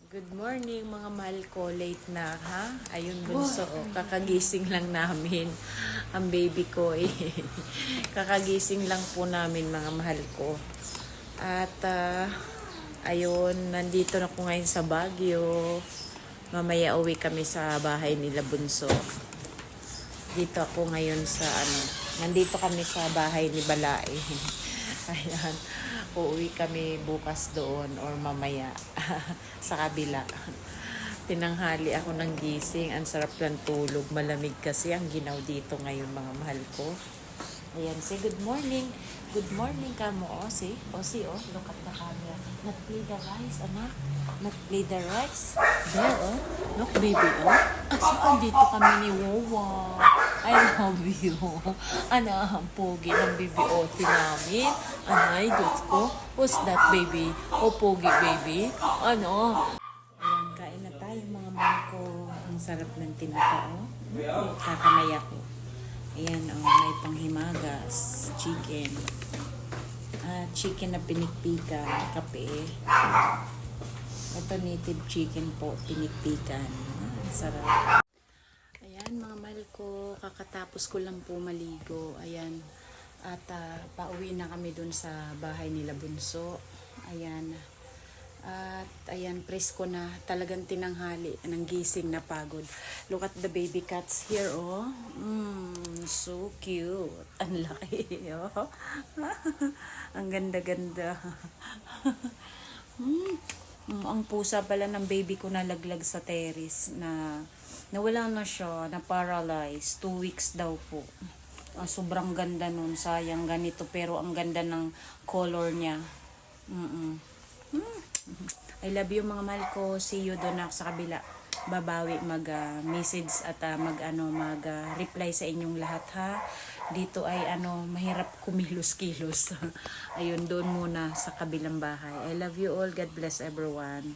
Good morning mga mahal ko, late na ha? Ayun bunso, kakagising lang namin ang baby ko eh. Kakagising lang po namin mga mahal ko. At ayun, nandito na po ngayon sa Baguio. Mamaya uwi kami sa bahay nila bunso. Dito ako ngayon sa nandito kami sa bahay ni Balai. Ayan, uuwi kami bukas doon or mamaya sa kabila. Tinanghali ako ng gising, ang sarap ng tulog, malamig kasi ang ginaw dito ngayon mga mahal ko. Ayan, say good morning. Good morning ka mo, see? Look at the camera. Not play the rice, anak. Not play the rice. There, look baby, saan dito kami ni Wawa? I love you. Ang pogi ng baby Oti namin. Anay, Diyos ko. Who's that baby? Pogi baby. Ayan, kain na tayo mga mangko. Ang sarap ng tinapa, Kakamay ako. Ayan, may panghimagas, chicken. Chicken na pinikpikan, kape. Ito native chicken po, pinikpikan. Sarap. Ayan, mga mahal ko, kakatapos ko lang po maligo. Ayan, at pauwi na kami dun sa bahay nila bunso. Ayan. At ayan, presko na, talagang tinanghali ng gising na pagod. Look at the baby cats here, so cute. Ang laki, ang ganda-ganda. Ang pusa pala ng baby ko nalaglag sa terrace na nawala na siya, na paralyzed. 2 weeks daw po. Sobrang ganda nun, sayang ganito, pero ang ganda ng color niya. I love you mga mahal ko. See you doon ako sa kabila. Babawi mag-message at mag-reply sa inyong lahat ha. Dito ay mahirap kumilos-kilos. Ayun, doon muna sa kabilang bahay. I love you all. God bless everyone.